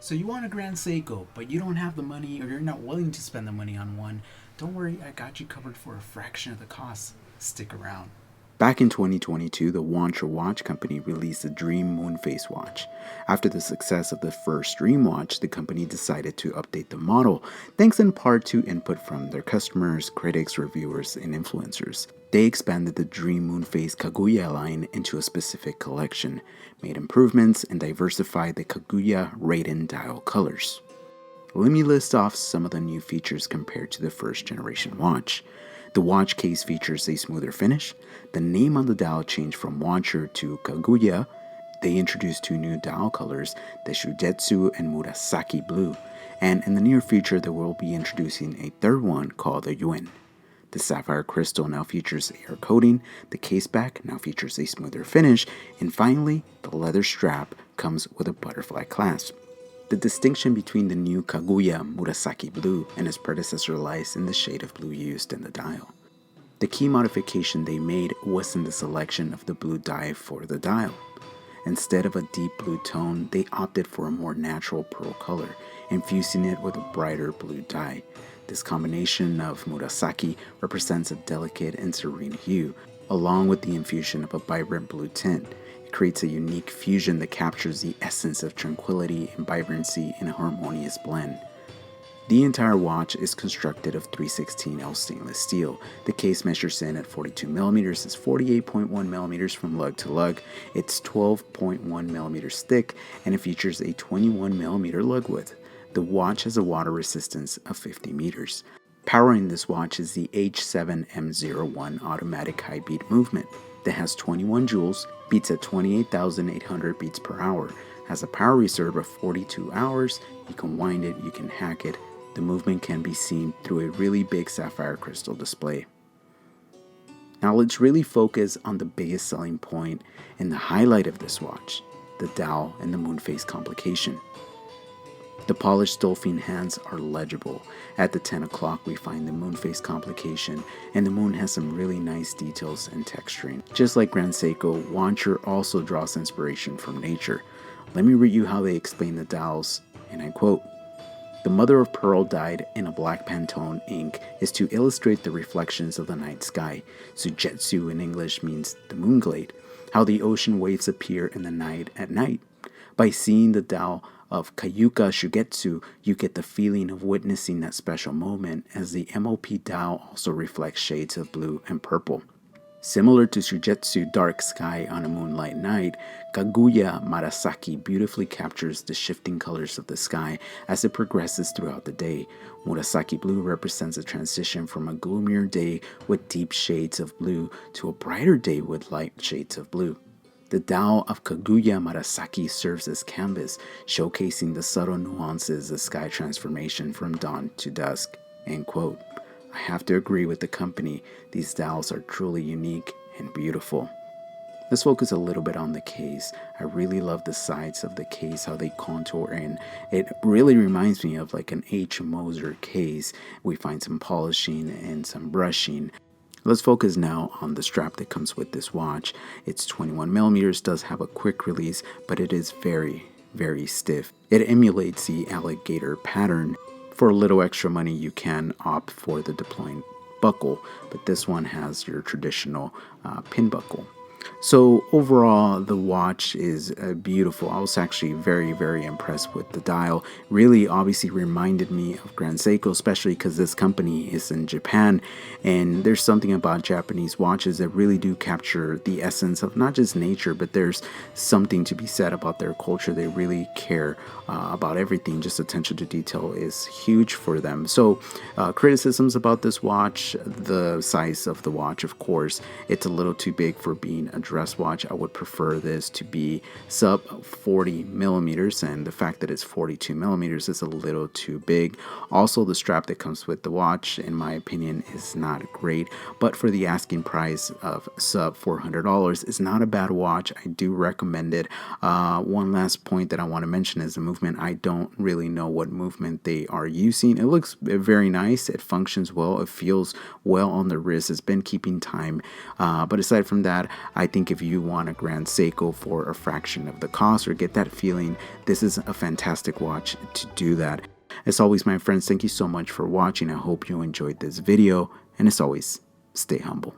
So you want a Grand Seiko, but you don't have the money or you're not willing to spend the money on one. Don't worry, I got you covered for a fraction of the cost. Stick around. Back in 2022, the Wancher Watch Company released the Dream Moonface watch. After the success of the first Dream watch, the company decided to update the model, thanks in part to input from their customers, critics, reviewers, and influencers. They expanded the Dream Moonface Kaguya line into a specific collection, made improvements, and diversified the Kaguya Raiden dial colors. Let me list off some of the new features compared to the first generation watch. The watch case features a smoother finish. The name on the dial changed from Wancher to Kaguya. They introduced two new dial colors, the Shujetsu and Murasaki Blue. And in the near future, they will be introducing a third one called the Yuen. The sapphire crystal now features air coating, the case back now features a smoother finish, and finally, the leather strap comes with a butterfly clasp. The distinction between the new Kaguya Murasaki Blue and its predecessor lies in the shade of blue used in the dial. The key modification they made was in the selection of the blue dye for the dial. Instead of a deep blue tone, they opted for a more natural pearl color, infusing it with a brighter blue dye. This combination of Murasaki represents a delicate and serene hue, along with the infusion of a vibrant blue tint. Creates a unique fusion that captures the essence of tranquility and vibrancy in a harmonious blend. The entire watch is constructed of 316L stainless steel. The case measures in at 42mm, is 48.1mm from lug to lug, it's 12.1mm thick, and it features a 21mm lug width. The watch has a water resistance of 50 meters. Powering this watch is the H7M01 automatic high beat movement that has 21 joules, beats at 28,800 beats per hour, has a power reserve of 42 hours, you can wind it, you can hack it, the movement can be seen through a really big sapphire crystal display. Now let's really focus on the biggest selling point and the highlight of this watch, the dial and the moonface complication. The polished dolphin hands are legible. At the 10 o'clock we find the moonface complication, and the moon has some really nice details and texturing. Just like Grand Seiko, Wancher also draws inspiration from nature. Let me read you how they explain the dials, and I quote, "The mother of pearl dyed in a black Pantone ink is to illustrate the reflections of the night sky. Sujetsu in English means the moonglade, how the ocean waves appear in the night at night. By seeing the dial of Kayuka Shugetsu, you get the feeling of witnessing that special moment, as the MOP dial also reflects shades of blue and purple. Similar to Shujetsu dark sky on a moonlight night, Kaguya Murasaki beautifully captures the shifting colors of the sky as it progresses throughout the day. Murasaki blue represents a transition from a gloomier day with deep shades of blue to a brighter day with light shades of blue. The dial of Kaguya Murasaki serves as canvas, showcasing the subtle nuances of sky transformation from dawn to dusk." End quote. I have to agree with the company. These dials are truly unique and beautiful. Let's focus a little bit on the case. I really love the sides of the case, how they contour, and it really reminds me of like an H. Moser case. We find some polishing and some brushing. Let's focus now on the strap that comes with this watch. It's 21mm, does have a quick release, but it is very, very stiff. It emulates the alligator pattern. For a little extra money, you can opt for the deploying buckle, but this one has your traditional pin buckle. So overall, the watch is beautiful. I was actually very, very impressed with the dial. Really, obviously reminded me of Grand Seiko, especially because this company is in Japan. And there's something about Japanese watches that really do capture the essence of not just nature, but there's something to be said about their culture. They really care about everything. Just attention to detail is huge for them. So criticisms about this watch: the size of the watch, of course, it's a little too big for being a dress watch. I would prefer this to be sub 40mm, and the fact that it's 42mm is a little too big. Also, the strap that comes with the watch, in my opinion, is not great, but for the asking price of sub $400, it's not a bad watch. I do recommend it. One last point that I want to mention is the movement. I don't really know what movement they are using. It looks very nice. It functions well. It feels well on the wrist. It's been keeping time, but aside from that, I I think if you want a Grand Seiko for a fraction of the cost or get that feeling, this is a fantastic watch to do that. As always, my friends, thank you so much for watching. I hope you enjoyed this video, and as always, stay humble.